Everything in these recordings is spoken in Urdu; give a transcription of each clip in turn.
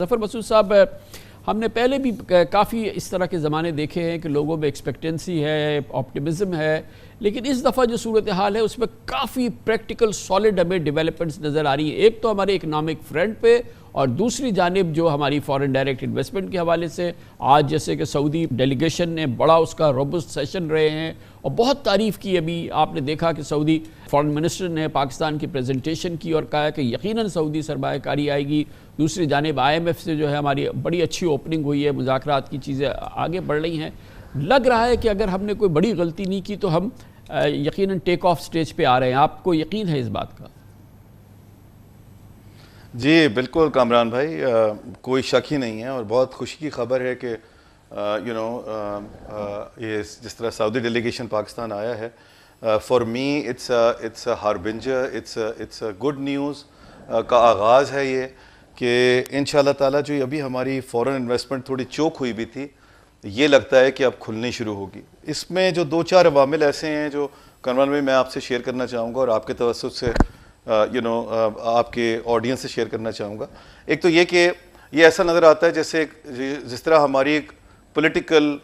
ظفر مسعود صاحب، ہم نے پہلے بھی کافی اس طرح کے زمانے دیکھے ہیں کہ لوگوں میں ایکسپیکٹنسی ہے، آپٹیمزم ہے، لیکن اس دفعہ جو صورتحال ہے اس میں کافی پریکٹیکل سالڈ ہمیں ڈیولپمنٹس نظر آ رہی ہیں. ایک تو ہمارے اکنامک فرنٹ پہ، اور دوسری جانب جو ہماری فارن ڈائریکٹ انویسٹمنٹ کے حوالے سے آج جیسے کہ سعودی ڈیلیگیشن نے بڑا اس کا روبسٹ سیشن رہے ہیں اور بہت تعریف کی. ابھی آپ نے دیکھا کہ سعودی فارن منسٹر نے پاکستان کی پریزنٹیشن کی اور کہا کہ یقیناً سعودی سرمایہ کاری آئے گی. دوسری جانب IMF سے جو ہے ہماری بڑی اچھی اوپننگ ہوئی ہے، مذاکرات کی چیزیں آگے بڑھ رہی ہیں. لگ رہا ہے کہ اگر ہم نے کوئی بڑی غلطی نہیں کی تو ہم یقیناً ٹیک آف سٹیج پہ آ رہے ہیں. آپ کو یقین ہے اس بات کا؟ جی بالکل کامران بھائی، کوئی شک ہی نہیں ہے اور بہت خوشی کی خبر ہے کہ یہ جس طرح سعودی ڈیلیگیشن پاکستان آیا ہے. For me it's harbinger, it's good news کا آغاز ہے یہ کہ انشاءاللہ تعالیٰ جو ابھی ہماری فورن انویسٹمنٹ تھوڑی چوک ہوئی بھی تھی، یہ لگتا ہے کہ اب کھلنی شروع ہوگی. اس میں جو دو چار عوامل ایسے ہیں جو کامران بھائی میں آپ سے شیئر کرنا چاہوں گا اور آپ کے توسط سے آپ کے آڈینس سے شیئر کرنا چاہوں گا. ایک تو یہ کہ یہ ایسا نظر آتا ہے جیسے جس طرح ہماری ایک پولیٹیکل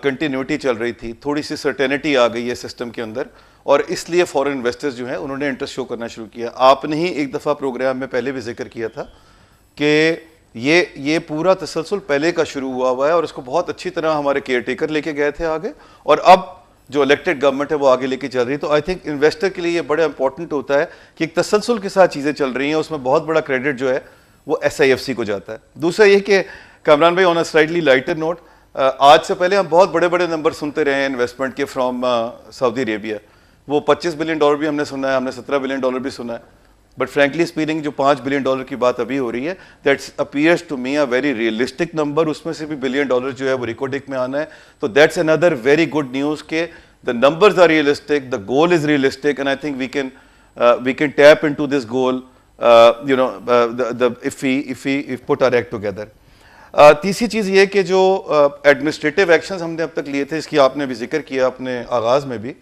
کنٹینیوٹی چل رہی تھی، تھوڑی سی سرٹینٹی آ گئی ہے سسٹم کے اندر، اور اس لیے فورن انویسٹرز جو ہیں انہوں نے انٹرسٹ شو کرنا شروع کیا. آپ نے ہی ایک دفعہ پروگرام میں پہلے بھی ذکر کیا تھا کہ یہ پورا تسلسل پہلے کا شروع ہوا ہے اور اس کو بہت اچھی طرح ہمارے کیئر ٹیکر لے کے گئے تھے آگے، اور اب جو الیکٹڈ گورنمنٹ ہے وہ آگے لے کے چل رہی ہے. تو آئی تھنک انویسٹر کے لیے یہ بڑا امپورٹنٹ ہوتا ہے کہ ایک تسلسل کے ساتھ چیزیں چل رہی ہیں. اس میں بہت بڑا کریڈٹ جو ہے وہ SIFC کو جاتا ہے. دوسرا یہ کہ کامران بھائی آن اے سلائٹلی لائٹر نوٹ، آج سے پہلے ہم بہت بڑے بڑے نمبر سنتے رہے ہیں انویسٹمنٹ کے فرام سعودی عربیہ. وہ $25 بلین بھی ہم نے سنا ہے، ہم نے $17 بلین بھی سنا ہے. بٹ فرینکلی اسپیکنگ جو $5 بلین کی بات ابھی ہو رہی ہے، that's appears to me a very realistic number. اس میں سے بھی $1 بلین جو ہے وہ ریکارڈنگ میں آنا ہے. تو that's another very good news کہ the numbers are realistic, the goal is realistic, and I think we can tap into this goal, if we put our act together. تیسری چیز یہ کہ جو ایڈمنسٹریٹو ایکشنز ہم نے اب تک لیے تھے، اس کی آپ نے بھی ذکر کیا اپنے آغاز میں بھی،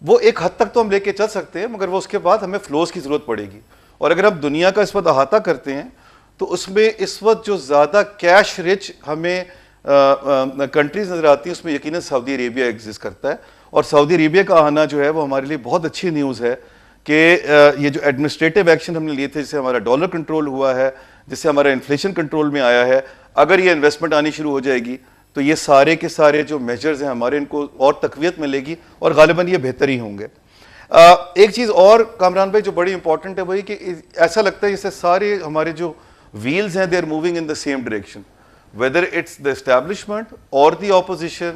وہ ایک حد تک تو ہم لے کے چل سکتے ہیں، مگر وہ اس کے بعد ہمیں فلوز کی ضرورت پڑے گی. اور اگر ہم دنیا کا اس وقت احاطہ کرتے ہیں تو اس میں اس وقت جو زیادہ کیش رچ ہمیں کنٹریز نظر آتی ہیں، اس میں یقیناً سعودی عربیہ ایگزسٹ کرتا ہے. اور سعودی عربیہ کا آنا جو ہے وہ ہمارے لیے بہت اچھی نیوز ہے کہ یہ جو ایڈمنسٹریٹو ایکشن ہم نے لیے تھے، جس سے ہمارا ڈالر کنٹرول ہوا ہے، جس سے ہمارا انفلیشن کنٹرول میں آیا ہے، اگر یہ انویسٹمنٹ آنی شروع ہو جائے گی تو یہ سارے کے سارے جو میجرز ہیں ہمارے، ان کو اور تقویت ملے گی اور غالباً یہ بہتر ہی ہوں گے. ایک چیز اور کامران بھائی جو بڑی امپورٹنٹ ہے وہی کہ ایسا لگتا ہے جیسے سارے ہمارے جو ویلز ہیں they are moving in the same direction. Whether it's the establishment or the opposition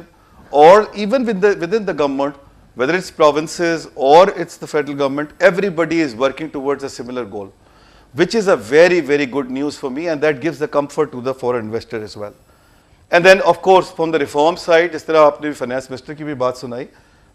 or even within the government, whether it's provinces or it's the federal government, everybody is working towards a similar goal, which is a very, very good news for me, and that gives the comfort to the foreign investor as well. And then of course from the reform side, جس طرح آپ نے finance minister کی بھی بات سنائی,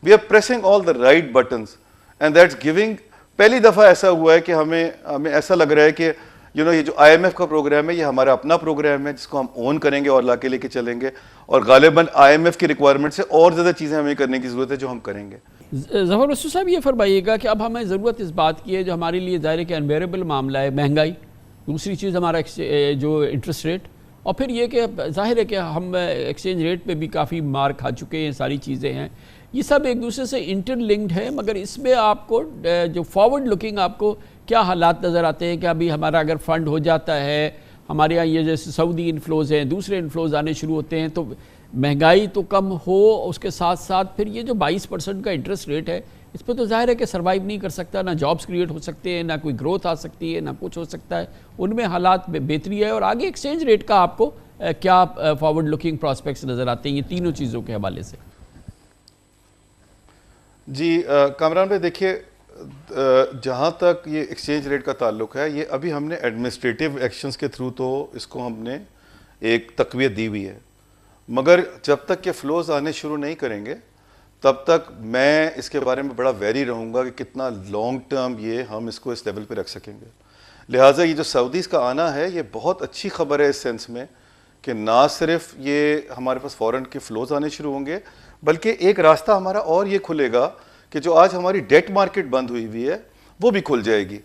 we are pressing all the right buttons, and that's giving. پہلی دفعہ ایسا ہوا ہے کہ ہمیں ایسا لگ رہا ہے کہ یہ جو IMF کا پروگرام ہے یہ ہمارا اپنا پروگرام ہے جس کو ہم اون کریں گے اور لا کے لے کے چلیں گے، اور غالباً IMF کی ریکوائرمنٹ سے اور زیادہ چیزیں ہمیں کرنے کی ضرورت ہے جو ہم کریں گے. ظفر مسعود صاحب، یہ فرمائیے گا کہ اب ہمیں ضرورت اس بات کی ہے جو ہمارے لیے ظاہر ہے کہ انبیریبل معاملہ ہے، مہنگائی، دوسری چیز ہمارا جو انٹرسٹ ریٹ، اور پھر یہ کہ ظاہر ہے کہ ہم ایکسچینج ریٹ پہ بھی کافی مار کھا چکے ہیں. ساری چیزیں ہیں، یہ سب ایک دوسرے سے انٹر لنکڈ ہے، مگر اس میں آپ کو جو فارورڈ لکنگ آپ کو کیا حالات نظر آتے ہیں کہ ابھی ہمارا اگر فنڈ ہو جاتا ہے، ہمارے یہاں یہ جیسے سعودی انفلوز ہیں، دوسرے انفلوز آنے شروع ہوتے ہیں، تو مہنگائی تو کم ہو، اس کے ساتھ ساتھ پھر یہ جو 22% کا انٹرسٹ ریٹ ہے، اس پہ تو ظاہر ہے کہ سروائیو نہیں کر سکتا، نہ جابس کریٹ ہو سکتے ہیں، نہ کوئی گروتھ آ سکتی ہے، نہ کچھ ہو سکتا ہے. ان میں حالات بہتری ہے. اور آگے ایکسچینج ریٹ کا آپ کو کیا فارورڈ لکنگ پراسپیکٹس نظر آتے ہیں یہ تینوں چیزوں کے حوالے سے؟ جی کامران بھائی دیکھیے، جہاں تک یہ ایکسچینج ریٹ کا تعلق ہے، یہ ابھی ہم نے ایڈمنسٹریٹو ایکشنز کے تھرو تو اس کو ہم نے ایک تقویت دی ہوئی ہے، مگر جب تک کہ فلوز آنے شروع نہیں کریں گے تب تک میں اس کے بارے میں بڑا ویری رہوں گا کہ کتنا لانگ ٹرم یہ ہم اس کو اس لیول پہ رکھ سکیں گے. لہٰذا یہ جو سعودیز کا آنا ہے یہ بہت اچھی خبر ہے اس سینس میں کہ نہ صرف یہ ہمارے پاس فورن کے فلوز آنے شروع ہوں گے، بلکہ ایک راستہ ہمارا اور یہ کھلے گا کہ جو آج ہماری ڈیٹ مارکیٹ بند ہوئی ہے وہ بھی کھل جائے گی.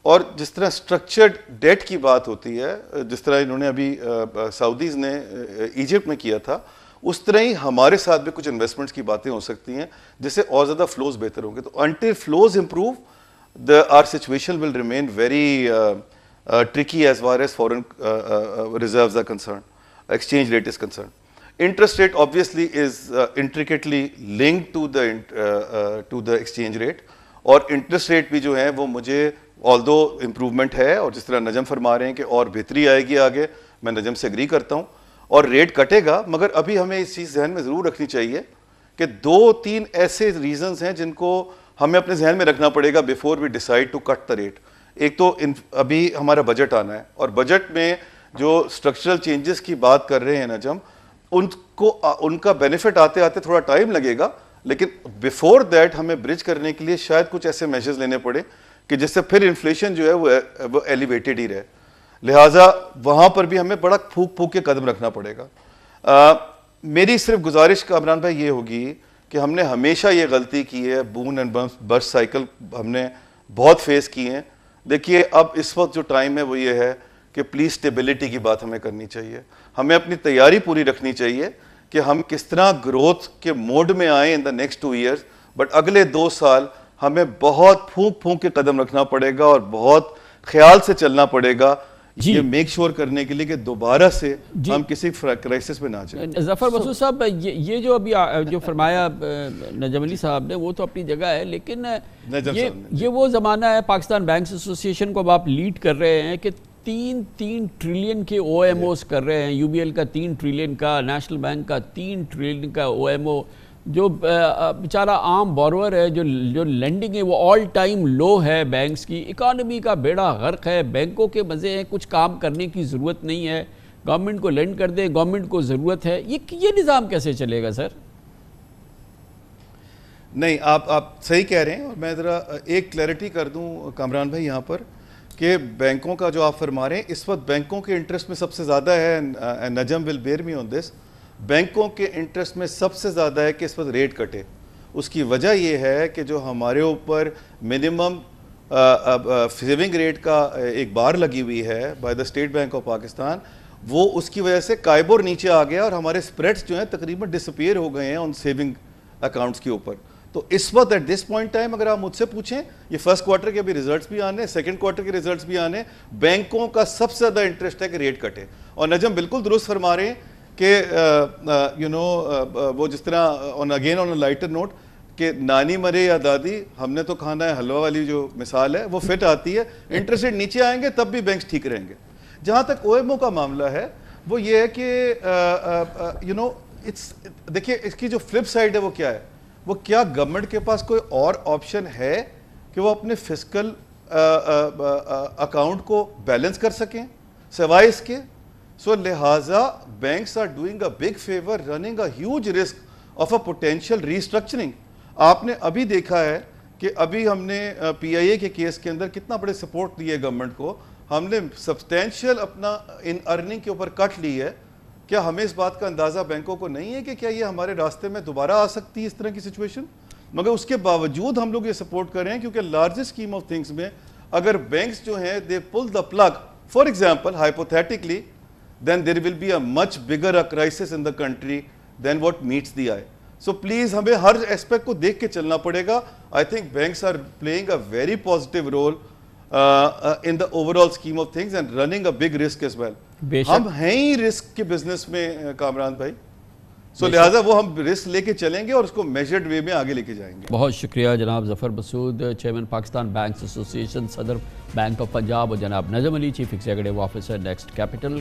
اور جس طرح اسٹرکچرڈ ڈیٹ کی بات ہوتی ہے، جس طرح انہوں نے ابھی سعودیز نے ایجپٹ میں کیا تھا، اس طرح ہی ہمارے ساتھ بھی کچھ انویسٹمنٹس کی باتیں ہو سکتی ہیں جس سے اور زیادہ فلوز بہتر ہوں گے. تو until flows improve our situation will remain very tricky as far as foreign reserves are concerned, exchange rate is concerned. Interest rate obviously is intricately linked to the exchange rate, اور interest rate بھی جو ہے وہ مجھے although improvement ہے، اور جس طرح نجم فرما رہے ہیں کہ اور بہتری آئے گی آگے، میں نجم سے اگری کرتا ہوں، اور ریٹ کٹے گا، مگر ابھی ہمیں اس چیز ذہن میں ضرور رکھنی چاہیے کہ 2-3 ایسے ریزنز ہیں جن کو ہمیں اپنے ذہن میں رکھنا پڑے گا before we decide to cut the rate. ایک تو ابھی ہمارا بجٹ آنا ہے، اور بجٹ میں جو اسٹرکچرل چینجز کی بات کر رہے ہیں نجم، ان کا بینیفٹ آتے آتے تھوڑا ٹائم لگے گا، لیکن بیفور دیٹ ہمیں برج کرنے کے لیے شاید کچھ ایسے میجرز لینے پڑے کہ جس سے پھر انفلیشن جو ہے وہ ایلیویٹڈ ہی رہے. لہٰذا وہاں پر بھی ہمیں بڑا پھونک کے قدم رکھنا پڑے گا. میری صرف گزارش کامران بھائی یہ ہوگی کہ ہم نے ہمیشہ یہ غلطی کی ہے، بون اینڈ برسٹ سائیکل ہم نے بہت فیس کی ہیں. دیکھیے اب اس وقت جو ٹائم ہے وہ یہ ہے کہ پلیز اسٹیبلٹی کی بات ہمیں کرنی چاہیے. ہمیں اپنی تیاری پوری رکھنی چاہیے کہ ہم کس طرح گروتھ کے موڈ میں آئیں ان دا نیکسٹ 2 ایئرس، بٹ اگلے 2 سال ہمیں بہت پھونک کے قدم رکھنا پڑے گا اور بہت خیال سے چلنا پڑے گا، یہ میک شور کرنے کے لیے کہ دوبارہ سے ہم کسی کرائسس میں نہ جائیں. ظفر مسعود صاحب، یہ جو ابھی جو فرمایا نجم علی صاحب نے وہ تو اپنی جگہ ہے، لیکن یہ وہ زمانہ ہے، پاکستان بینکس ایسوسیشن کو اب آپ لیڈ کر رہے ہیں کہ 3 ٹریلین کے او ایم اوز کر رہے ہیں، یو بی ایل کا 3 ٹریلین کا، نیشنل بینک کا 3 ٹریلین کا او ایم او. جو بیچارہ عام بورور ہے، جو لینڈنگ ہے وہ آل ٹائم لو ہے بینکس کی، اکانومی کا بیڑا غرق ہے، بینکوں کے مزے ہیں، کچھ کام کرنے کی ضرورت نہیں ہے، گورنمنٹ کو لینڈ کر دیں، گورنمنٹ کو ضرورت ہے. یہ نظام کیسے چلے گا سر؟ نہیں، آپ صحیح کہہ رہے ہیں، اور میں ذرا ایک کلیئرٹی کر دوں کامران بھائی یہاں پر کہ بینکوں کا جو آپ فرما رہے ہیں، اس وقت بینکوں کے انٹرسٹ میں سب سے زیادہ ہے، نجم ول بیئر می آن دس، بینکوں کے انٹرسٹ میں سب سے زیادہ ہے کہ اس وقت ریٹ کٹے. اس کی وجہ یہ ہے کہ جو ہمارے اوپر منیمم سیونگ ریٹ کا ایک بار لگی ہوئی ہے by the state bank of Pakistan, وہ اس کی وجہ سے کائبور نیچے آ گیا اور ہمارے اسپریڈس جو ہیں تقریباً ڈسپیئر ہو گئے ہیں ان سیونگ اکاؤنٹس کے اوپر. تو اس وقت ایٹ دس پوائنٹ ٹائم اگر آپ مجھ سے پوچھیں، یہ فرسٹ کوارٹر کے ابھی ریزلٹس بھی آنے، سیکنڈ کوارٹر کے ریزلٹس بھی آنے، بینکوں کا سب سے زیادہ انٹرسٹ ہے کہ ریٹ کٹے. اور نجم بالکل درست فرما رہے ہیں کہ وہ جس طرح again on a lighter note کہ نانی مرے یا دادی، ہم نے تو کھانا ہے حلوہ والی جو مثال ہے وہ فٹ آتی ہے. انٹرسٹ ریٹ نیچے آئیں گے تب بھی بینکس ٹھیک رہیں گے. جہاں تک او ایم او کا معاملہ ہے وہ یہ ہے کہ دیکھیے اس کی جو فلپ سائڈ ہے وہ کیا ہے، وہ کیا گورنمنٹ کے پاس کوئی اور آپشن ہے کہ وہ اپنے فسکل اکاؤنٹ کو بیلنس کر سکیں سوائے اس کے. سو لہٰذا banks are doing a big favour, running a huge risk of a potential restructuring. آپ نے ابھی دیکھا ہے کہ ابھی ہم نے پی آئی اے کے کیس کے اندر کتنا بڑے سپورٹ دیے گورنمنٹ کو، ہم نے سبسٹینشیل اپنا ان ارننگ کے اوپر کٹ لی ہے. کیا ہمیں اس بات کا اندازہ بینکوں کو نہیں ہے کہ کیا یہ ہمارے راستے میں دوبارہ آ سکتی ہے اس طرح کی سچویشن؟ مگر اس کے باوجود ہم لوگ یہ سپورٹ کر رہے ہیں کیونکہ لارجسٹ اسکیم آف تھنگس میں اگر بینکس جو ہیں they pull the plug for example hypothetically, then there will be a much bigger a crisis in the country than what meets the eye. So please ہمیں ہر اسپیکٹ کو دیکھ کے چلنا پڑے گا. I think banks are playing a very positive role in the overall scheme of things and running a big risk as well. ہم ہیں ہی رسک کے بزنس میں کامران بھائی، سو لہٰذا وہ ہم رسک لے کے چلیں گے اور اس کو میجرڈ وے میں آگے لے کے جائیں گے. بہت شکریہ جناب Zafar Masood, chairman Pakistan Banks Association, صدر بینک آف پنجاب، اور جناب Najam Ali, chief executive officer Next capital.